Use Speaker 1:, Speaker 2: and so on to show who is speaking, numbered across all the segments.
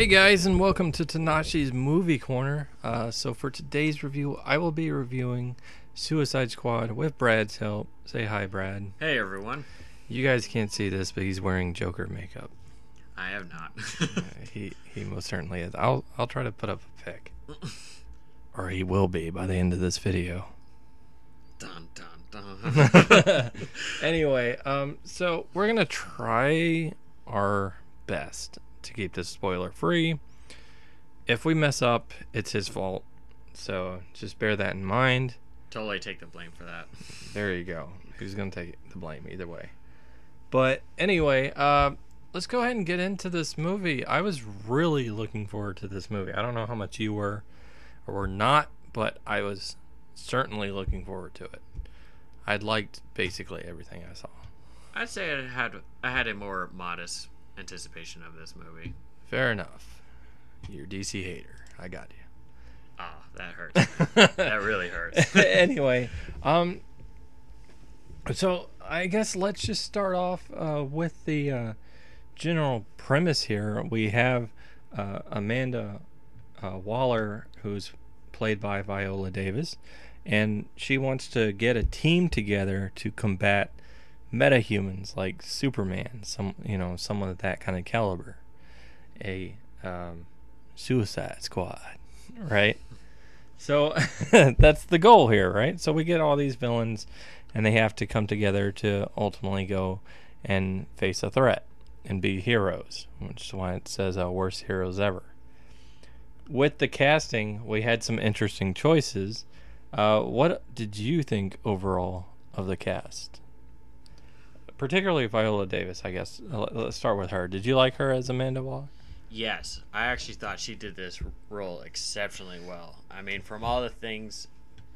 Speaker 1: Hey guys, and welcome to Tnashi's Movie Corner. So for today's review, I will be reviewing Suicide Squad with Brad's help. Say hi, Brad.
Speaker 2: Hey everyone.
Speaker 1: You guys can't see this, but he's wearing Joker makeup.
Speaker 2: I have not.
Speaker 1: He most certainly is. I'll try to put up a pic, or he will be by the end of this video.
Speaker 2: Dun dun dun.
Speaker 1: Anyway, so we're gonna try our best to keep this spoiler free. If we mess up, it's his fault, so just bear that in mind.
Speaker 2: Totally take the blame for that.
Speaker 1: There you go. Who's gonna take the blame either way? But anyway, let's go ahead and get into this movie. I was really looking forward to this movie. I don't know how much you were or were not, but I was certainly looking forward to it. I'd liked basically everything I saw.
Speaker 2: I'd say I had a more modest anticipation of this movie.
Speaker 1: Fair enough. You're a DC hater. I got you.
Speaker 2: Ah, that hurts. That really hurts.
Speaker 1: Anyway, so I guess let's just start off with the general premise here. We have Amanda Waller, who's played by Viola Davis, and she wants to get a team together to combat metahumans like Superman, someone of that kind of caliber, a Suicide Squad, right? So that's the goal here, right? So we get all these villains, and they have to come together to ultimately go and face a threat and be heroes, which is why it says worst heroes ever. With the casting, we had some interesting choices. What did you think overall of the cast? Particularly Viola Davis, I guess. Let's start with her. Did you like her as Amanda Waller?
Speaker 2: Yes, I actually thought she did this role exceptionally well. I mean, from all the things,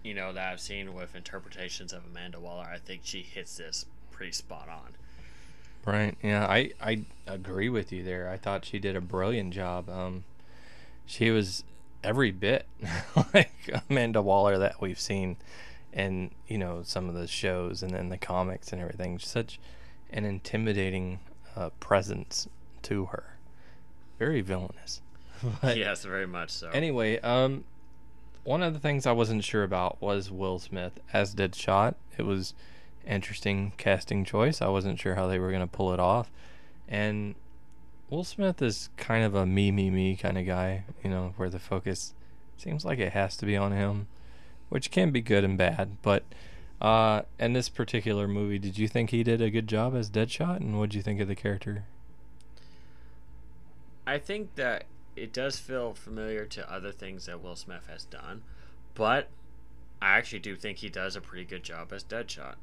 Speaker 2: that I've seen with interpretations of Amanda Waller, I think she hits this pretty spot on.
Speaker 1: Right. Yeah, I agree with you there. I thought she did a brilliant job. She was every bit like Amanda Waller that we've seen in, some of the shows and then the comics and everything. Such an intimidating presence to her. Very villainous. But
Speaker 2: yes, very much so.
Speaker 1: Anyway, one of the things I wasn't sure about was Will Smith as Deadshot. It was interesting casting choice. I wasn't sure how they were going to pull it off. And Will Smith is kind of a me kind of guy, where the focus seems like it has to be on him, which can be good and bad. But in this particular movie, did you think he did a good job as Deadshot, and what did you think of the character?
Speaker 2: I think that it does feel familiar to other things that Will Smith has done, but I actually do think he does a pretty good job as Deadshot.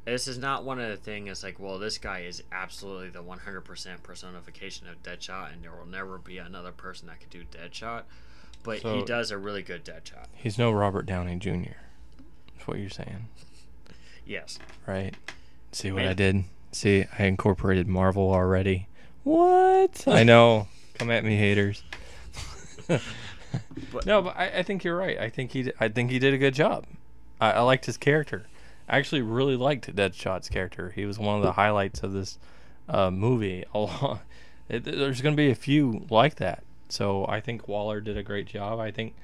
Speaker 2: This is not one of the things that's like, well, this guy is absolutely the 100% personification of Deadshot, and there will never be another person that could do Deadshot, but so, he does a really good Deadshot.
Speaker 1: He's no Robert Downey Jr., that's what you're saying.
Speaker 2: Yes.
Speaker 1: Right. See what I did? See, I incorporated Marvel already. What? I know. Come at me, haters. But I think you're right. I think he did a good job. I liked his character. I actually really liked Deadshot's character. He was one of the highlights of this movie. There's going to be a few like that. So I think Waller did a great job. I think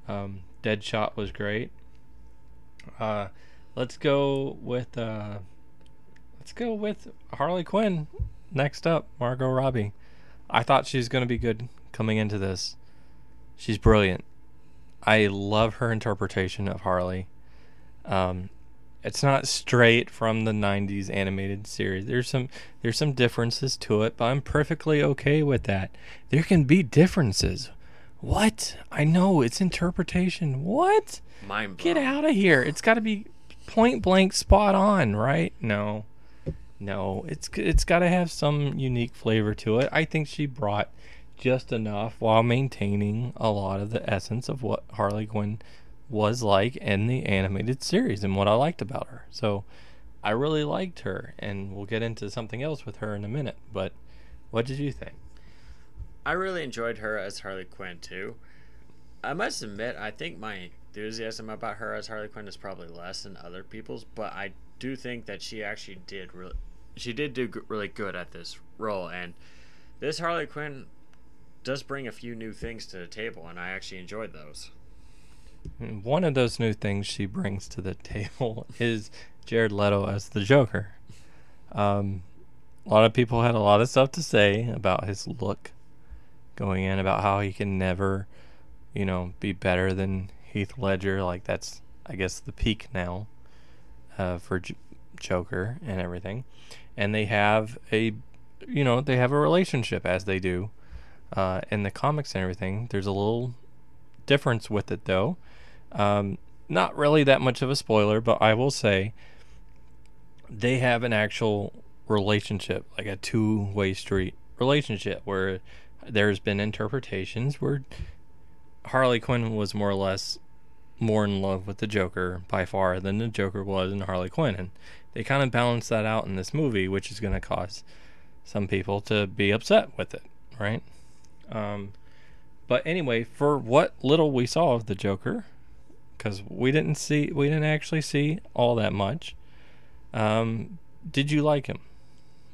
Speaker 1: Deadshot was great. Let's go with Harley Quinn. Next up, Margot Robbie. I thought she was going to be good coming into this. She's brilliant. I love her interpretation of Harley. It's not straight from the 90s animated series. There's some differences to it, but I'm perfectly okay with that. There can be differences. What? I know, it's interpretation. What?
Speaker 2: Mind blown.
Speaker 1: Get out of here. It's got to be point blank spot on, right? No, it's got to have some unique flavor to it. I think she brought just enough while maintaining a lot of the essence of what Harley Quinn was like in the animated series and what I liked about her. So I really liked her, and we'll get into something else with her in a minute. But what did you think?
Speaker 2: I really enjoyed her as Harley Quinn too. I must admit, I think my enthusiasm about her as Harley Quinn is probably less than other people's, but I do think that she actually did do really good at this role. And this Harley Quinn does bring a few new things to the table, and I actually enjoyed those.
Speaker 1: And one of those new things she brings to the table is Jared Leto as the Joker. Um, a lot of people had a lot of stuff to say about his look going in, about how he can never, be better than Heath Ledger. Like, that's, I guess, the peak now for Joker and everything. And they have a relationship, as they do in the comics and everything. There's a little difference with it, though. Not really that much of a spoiler, but I will say they have an actual relationship, like a two-way street relationship, where there's been interpretations where Harley Quinn was more or less more in love with the Joker by far than the Joker was in Harley Quinn, and they kind of balance that out in this movie, which is going to cause some people to be upset with it, right? But anyway, for what little we saw of the Joker, because we didn't actually see all that much. Did you like him?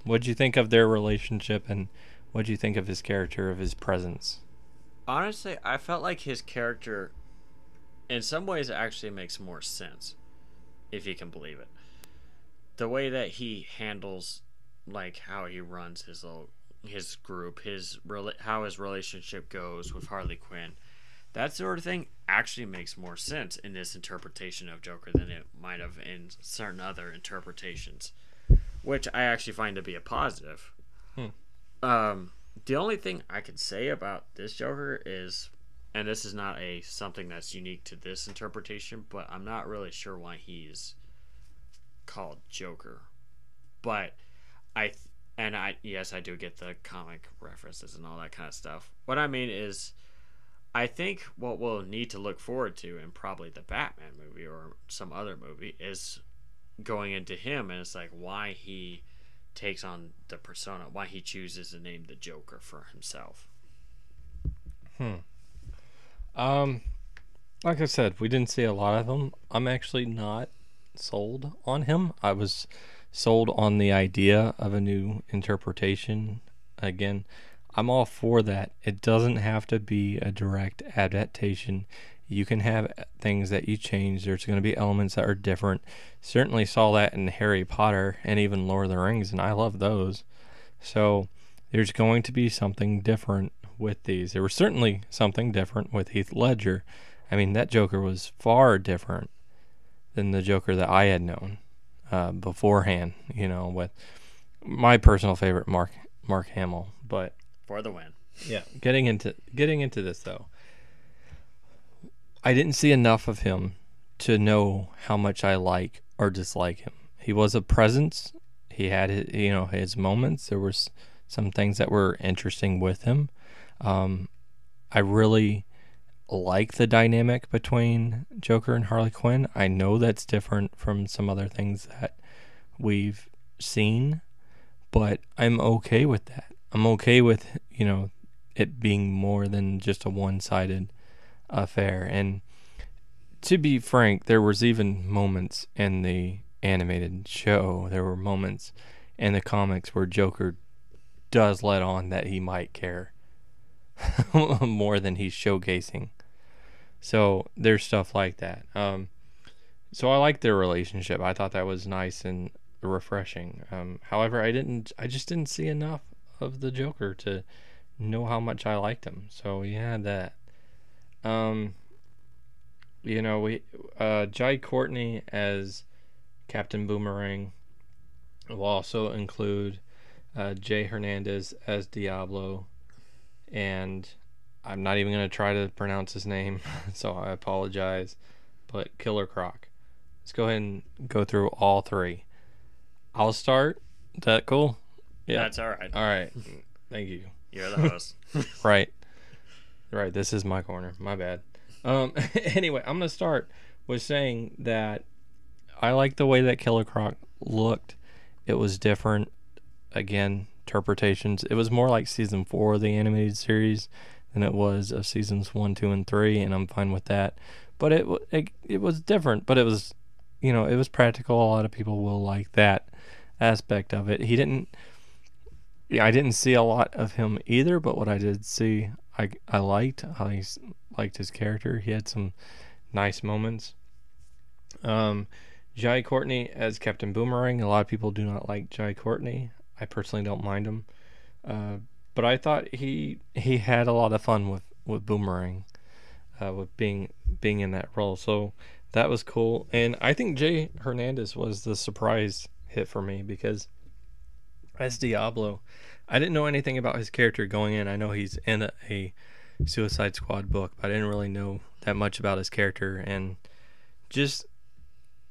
Speaker 1: What'd you think of their relationship, and what'd you think of his character, of his presence?
Speaker 2: Honestly, I felt like his character, in some ways, actually makes more sense, if you can believe it. The way that he handles, like how he runs his group, how his relationship goes with Harley Quinn, that sort of thing actually makes more sense in this interpretation of Joker than it might have in certain other interpretations, which I actually find to be a positive. The only thing I could say about this Joker is, and this is not something that's unique to this interpretation, but I'm not really sure why he's called Joker. But yes, I do get the comic references and all that kind of stuff. What I mean is, I think what we'll need to look forward to in probably the Batman movie or some other movie is going into him, and it's like why he takes on the persona, why he chooses to name the Joker for himself.
Speaker 1: Like I said, we didn't see a lot of him. I'm actually not sold on him. I was sold on the idea of a new interpretation. Again, I'm all for that. It doesn't have to be a direct adaptation. You can have things that you change. There's going to be elements that are different. Certainly saw that in Harry Potter and even Lord of the Rings, and I love those. So there's going to be something different with these. There was certainly something different with Heath Ledger. I mean, that Joker was far different than the Joker that I had known beforehand, with my personal favorite, Mark Hamill. But
Speaker 2: for the win.
Speaker 1: Yeah, getting into this though, I didn't see enough of him to know how much I like or dislike him. He was a presence. He had his moments. There was some things that were interesting with him. I really like the dynamic between Joker and Harley Quinn. I know that's different from some other things that we've seen, but I'm okay with that. I'm okay with, it being more than just a one-sided affair. And to be frank, there was even moments in the animated show, there were moments in the comics where Joker does let on that he might care more than he's showcasing. So there's stuff like that. So I like their relationship. I thought that was nice and refreshing. However, I just didn't see enough of the Joker to know how much I liked him. So yeah, that. Jai Courtney as Captain Boomerang. We'll also include Jay Hernandez as Diablo, and I'm not even going to try to pronounce his name, so I apologize. But Killer Croc. Let's go ahead and go through all three. I'll start. Is that cool?
Speaker 2: Yeah. That's all right.
Speaker 1: All right. Thank you.
Speaker 2: You're the host.
Speaker 1: Right. This is my corner. My bad. Anyway, I'm going to start with saying that I like the way that Killer Croc looked. It was different. Again, interpretations. It was more like season 4 of the animated series than it was of seasons 1, 2, and 3, and I'm fine with that. But it was different, but it was, it was practical. A lot of people will like that aspect of it. He didn't, Yeah, I didn't see a lot of him either, but what I did see, I liked. Liked his character. He had some nice moments. Um, Jai Courtney as Captain Boomerang. A lot of people do not like Jai Courtney. I personally don't mind him, uh, but I thought he had a lot of fun with Boomerang, with being in that role. So that was cool. And I think Jay Hernandez was the surprise hit for me because as Diablo, I didn't know anything about his character going in. I know he's in a Suicide Squad book, but I didn't really know that much about his character. And just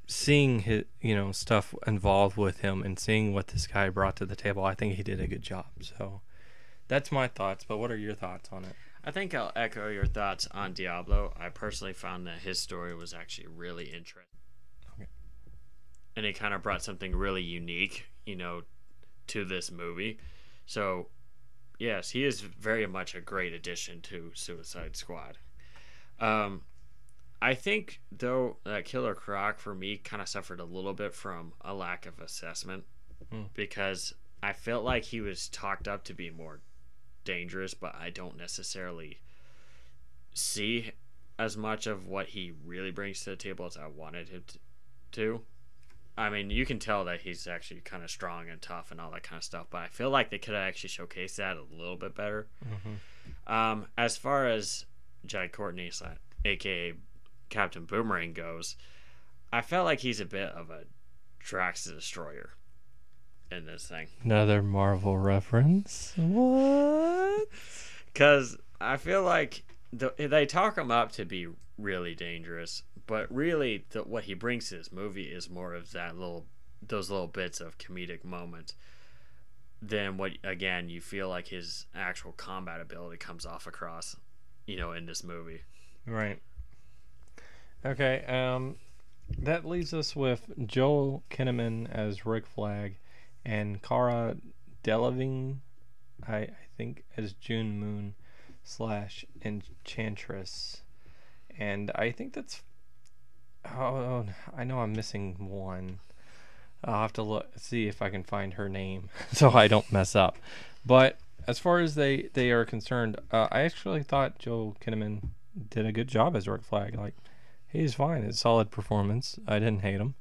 Speaker 1: seeing his stuff involved with him and seeing what this guy brought to the table, I think he did a good job. So that's my thoughts. But what are your thoughts on it?
Speaker 2: I think I'll echo your thoughts on Diablo. I personally found that his story was actually really interesting.
Speaker 1: Okay.
Speaker 2: And it kind of brought something really unique, to this movie. So, yes, he is very much a great addition to Suicide Squad. I think, though, that Killer Croc, for me, kind of suffered a little bit from a lack of assessment because I felt like he was talked up to be more dangerous, but I don't necessarily see as much of what he really brings to the table as I wanted him to. I mean, you can tell that he's actually kind of strong and tough and all that kind of stuff, but I feel like they could have actually showcased that a little bit better. As far as Jai Courtney, aka Captain Boomerang, goes, I felt like he's a bit of a Drax the Destroyer in this thing.
Speaker 1: Another Marvel reference. What?
Speaker 2: Because I feel like they talk him up to be really dangerous, but really what he brings to this movie is more of those little bits of comedic moments than what, again, you feel like his actual combat ability comes off across, in this movie.
Speaker 1: Right. Okay. That leaves us with Joel Kinnaman as Rick Flag and Cara Delevingne, I think, as June Moon / Enchantress. And I think that's... Oh, I know I'm missing one. I'll have to see if I can find her name so I don't mess up. But as far as they are concerned, I actually thought Joel Kinnaman did a good job as Rick Flag. Like, he's fine. It's a solid performance. I didn't hate him.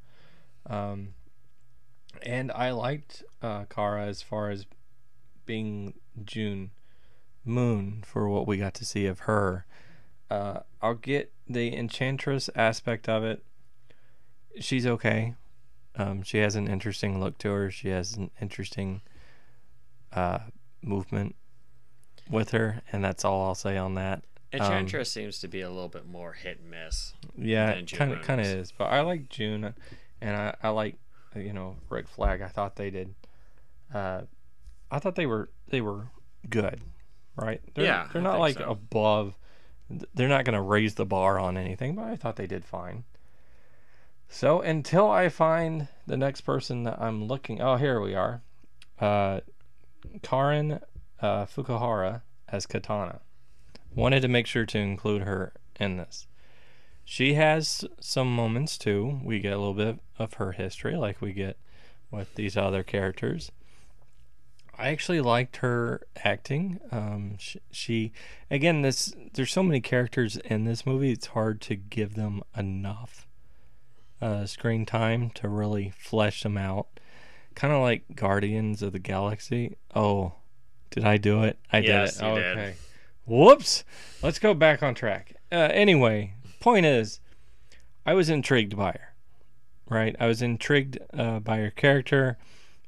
Speaker 1: And I liked Kara as far as being June Moon for what we got to see of her. I'll get the Enchantress aspect of it. She's okay. She has an interesting look to her. She has an interesting movement with her, and that's all I'll say on that.
Speaker 2: Enchantress seems to be a little bit more hit and miss.
Speaker 1: Yeah, kind of is. But I like June, and I like Rick Flag. I thought they did. I thought they were good, right? They're not like so. Above. They're not going to raise the bar on anything, but I thought they did fine. So until I find the next person that I'm looking... Oh, here we are. Karin Fukuhara as Katana. Wanted to make sure to include her in this. She has some moments too. We get a little bit of her history like we get with these other characters. I actually liked her acting. She again, there's so many characters in this movie, it's hard to give them enough screen time to really flesh them out. Kind of like Guardians of the Galaxy. Oh, did I do it? I did it.
Speaker 2: You did.
Speaker 1: Okay. Whoops. Let's go back on track. Anyway, point is, I was intrigued by her. Right? I was intrigued by her character.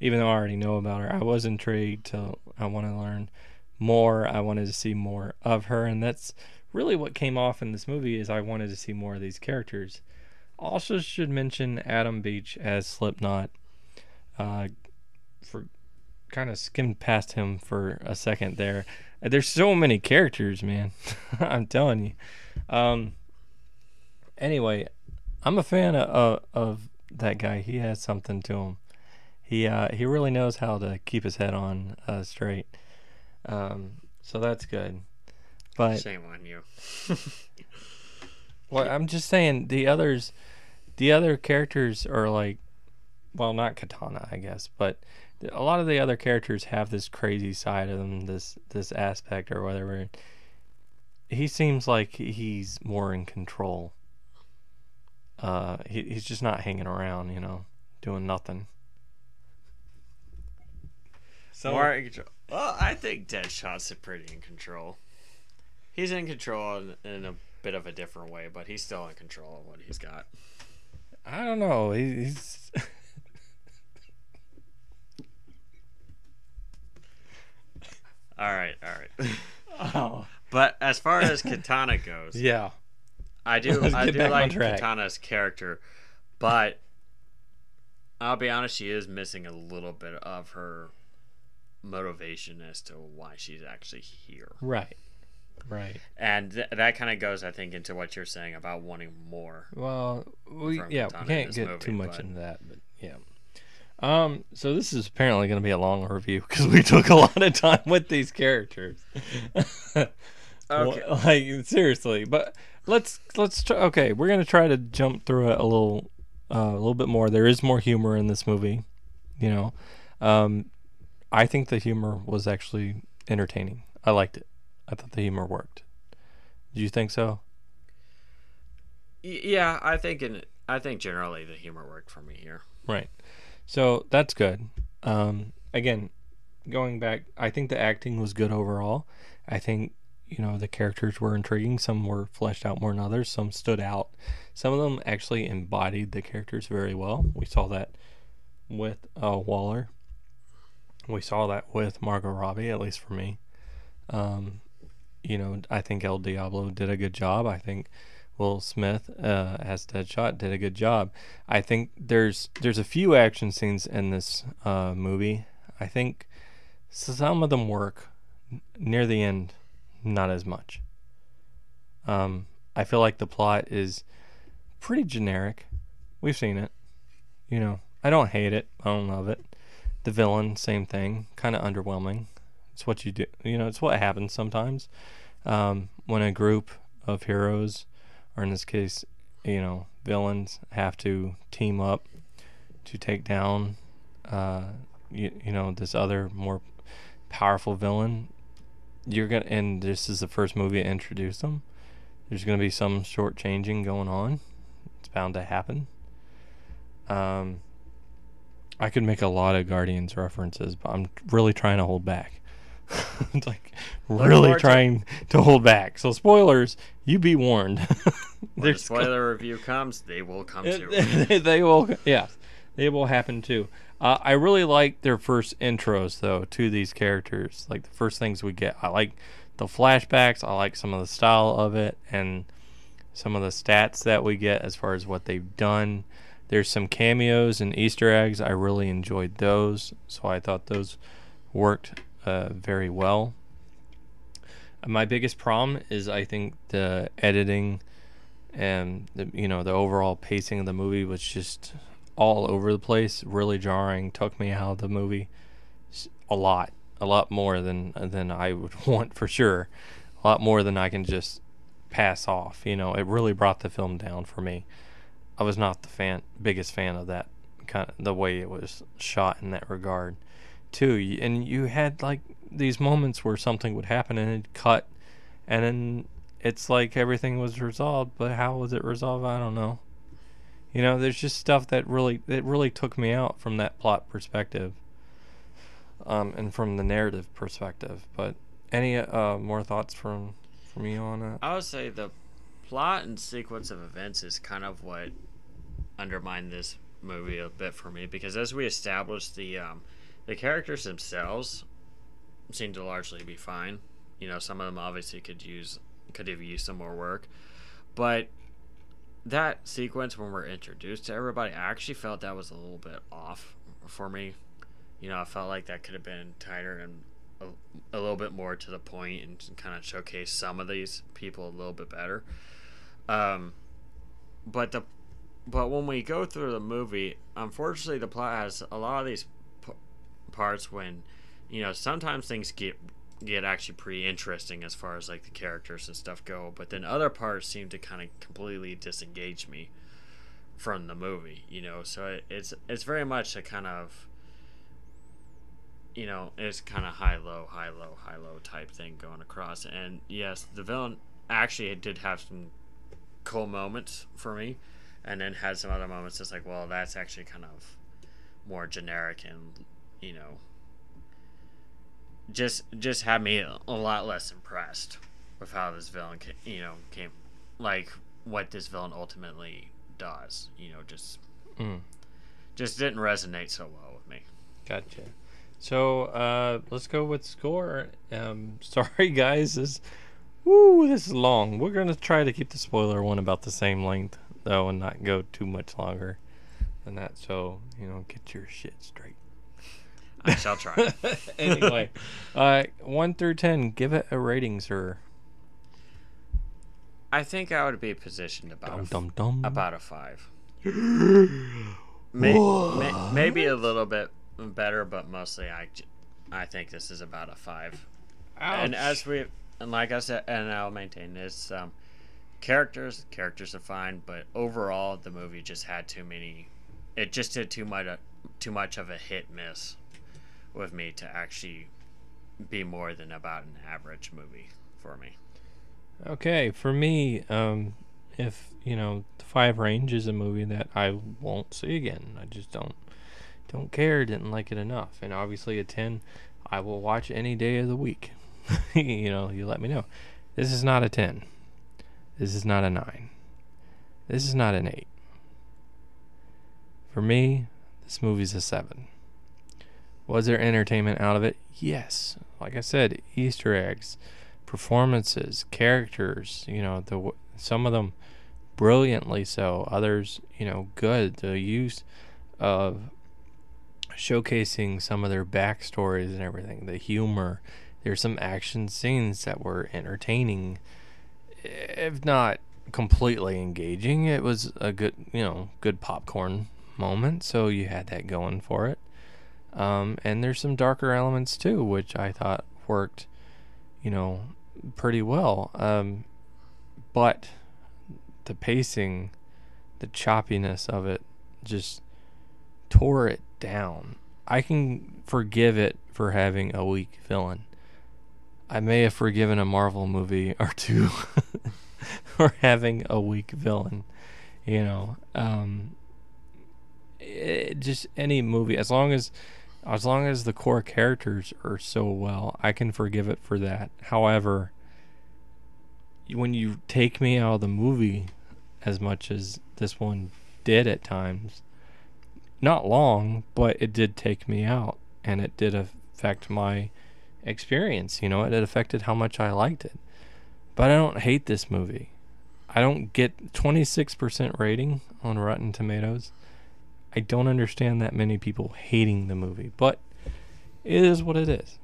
Speaker 1: Even though I already know about her, I was intrigued. I want to learn more. I wanted to see more of her, and that's really what came off in this movie. Is I wanted to see more of these characters. Also, should mention Adam Beach as Slipknot. For kind of skimmed past him for a second there. There's so many characters, man. I'm telling you. Anyway, I'm a fan of that guy. He has something to him. He really knows how to keep his head on straight. So that's good. But
Speaker 2: shame on you.
Speaker 1: Well, I'm just saying the other characters are like, well, not Katana, I guess, but A lot of the other characters have this crazy side of them, this aspect or whatever. He seems like he's more in control. He's just not hanging around, doing nothing. So,
Speaker 2: More in control. Well, I think Deadshot's pretty in control. He's in control in a bit of a different way, but he's still in control of what he's got.
Speaker 1: I don't know. He's
Speaker 2: All right.
Speaker 1: oh
Speaker 2: But as far as Katana goes,
Speaker 1: yeah.
Speaker 2: I do
Speaker 1: Let's get back on
Speaker 2: like
Speaker 1: track.
Speaker 2: Katana's character, but I'll be honest, she is missing a little bit of her motivation as to why she's actually here.
Speaker 1: Right.
Speaker 2: And that kind of goes, I think, into what you're saying about wanting more.
Speaker 1: Well, we
Speaker 2: from
Speaker 1: can't
Speaker 2: Katana in
Speaker 1: get
Speaker 2: this
Speaker 1: too
Speaker 2: movie,
Speaker 1: much
Speaker 2: but-
Speaker 1: into that, but yeah. So this is apparently going to be a long review because we took a lot of time with these characters.
Speaker 2: Okay.
Speaker 1: Like seriously, but let's try, okay. We're going to try to jump through it a little bit more. There is more humor in this movie, I think the humor was actually entertaining. I liked it. I thought the humor worked. Do you think so?
Speaker 2: Yeah, I think generally the humor worked for me here.
Speaker 1: Right. So that's good. Again, going back, I think the acting was good overall. I think, the characters were intriguing. Some were fleshed out more than others. Some stood out. Some of them actually embodied the characters very well. We saw that with Waller. We saw that with Margot Robbie, at least for me. I think El Diablo did a good job. I think Will Smith as Deadshot did a good job. I think there's a few action scenes in this movie. I think some of them work. Near the end, not as much. I feel like the plot is pretty generic. We've seen it. I don't hate it. I don't love it. The villain, same thing. Kind of underwhelming. It's what you do. It's what happens sometimes when a group of heroes, or in this case, villains, have to team up to take down, this other more powerful villain. And this is the first movie to introduce them. There's gonna be some shortchanging going on. It's bound to happen. I could make a lot of Guardians references, but I'm really trying to hold back. Really trying to hold back. So spoilers, you be warned.
Speaker 2: When the spoiler review comes, they will come too.
Speaker 1: They will, yes, they will happen too. I really like their first intros though to these characters. Like the first things we get, I like the flashbacks. I like some of the style of it and some of the stats that we get as far as what they've done. There's some cameos and Easter eggs. I really enjoyed those, so I thought those worked very well. My biggest problem is I think the editing and the overall pacing of the movie was just all over the place, really jarring, took me out of the movie a lot more than I would want for sure, a lot more than I can just pass off. It really brought the film down for me. I was not the biggest fan of that kind of the way it was shot in that regard, too. And you had like these moments where something would happen and it'd cut, and then it's like everything was resolved. But how was it resolved? I don't know. There's just stuff that really took me out from that plot perspective, and from the narrative perspective. But any more thoughts from you on that?
Speaker 2: I would say the plot and sequence of events is kind of what undermined this movie a bit for me, because as we established, the characters themselves seem to largely be fine. Some of them obviously could have used some more work, but that sequence when we're introduced to everybody, I actually felt that was a little bit off for me. I felt like that could have been tighter and a little bit more to the point and kind of showcase some of these people a little bit better. But when we go through the movie, unfortunately, the plot has a lot of these parts when, sometimes things get actually pretty interesting as far as like the characters and stuff go, but then other parts seem to kind of completely disengage me from the movie. So it's very much a kind of it's kind of high low, high low, high low type thing going across. And yes, the villain actually did have some cool moments for me, and then had some other moments that's like, well, that's actually kind of more generic, and just had me a lot less impressed with how this villain came, like what this villain ultimately does. Just didn't resonate so well with me.
Speaker 1: Gotcha. So let's go with score. Sorry guys, this is long. We're gonna try to keep the spoiler one about the same length though, and not go too much longer than that. So get your shit straight.
Speaker 2: I shall try.
Speaker 1: Anyway, 1 through 10, give it a rating, sir.
Speaker 2: I think I would be positioned about a 5. Maybe a little bit better, but mostly I think this is about a 5.
Speaker 1: Ouch.
Speaker 2: And like I said, and I'll maintain this, characters are fine, but overall the movie just had too many. It just did too much of a hit miss with me to actually be more than about an average movie for me.
Speaker 1: Okay, for me, if the 5 range is a movie that I won't see again. I just don't care. Didn't like it enough. And obviously a 10, I will watch any day of the week. You let me know. This is not a 10. This is not a 9. This is not an 8. For me, this movie's a 7. Was there entertainment out of it? Yes. Like I said, Easter eggs, performances, characters, some of them brilliantly so, others, good. The use of showcasing some of their backstories and everything, the humor. There's some action scenes that were entertaining, if not completely engaging. It was a good popcorn moment, so you had that going for it. And there's some darker elements too, which I thought worked, pretty well. But the pacing, the choppiness of it just tore it down. I can forgive it for having a weak villain. I may have forgiven a Marvel movie or two for having a weak villain. Just any movie, as long as the core characters are so well, I can forgive it for that. However, when you take me out of the movie as much as this one did at times, not long, but it did take me out, and it did affect my experience. It affected how much I liked it. But I don't hate this movie. I don't get 26% rating on Rotten Tomatoes. I don't understand that many people hating the movie, but it is what it is.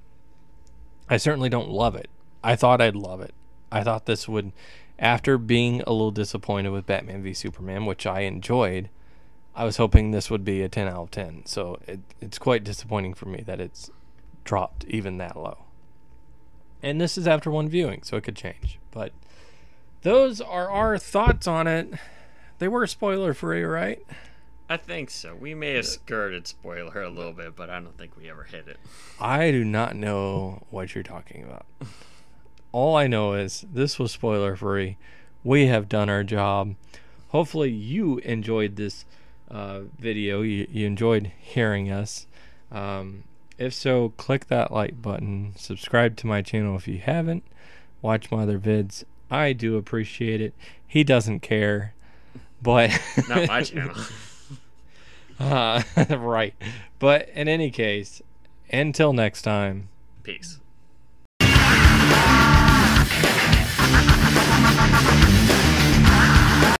Speaker 1: I certainly don't love it. I thought I'd love it. I thought this would, after being a little disappointed with Batman v Superman, which I enjoyed, I was hoping this would be a 10 out of 10. So it's quite disappointing for me that it's dropped even that low. And this is after one viewing, so it could change. But those are our thoughts on it. They were spoiler free, right?
Speaker 2: I think so. We may have skirted spoiler a little bit, but I don't think we ever hit it.
Speaker 1: I do not know what you're talking about. All I know is this was spoiler free. We have done our job. Hopefully you enjoyed this video. You enjoyed hearing us. If so, click that like button. Subscribe to my channel if you haven't. Watch my other vids. I do appreciate it. He doesn't care, but
Speaker 2: not my channel.
Speaker 1: Right. But in any case, until next time.
Speaker 2: Peace.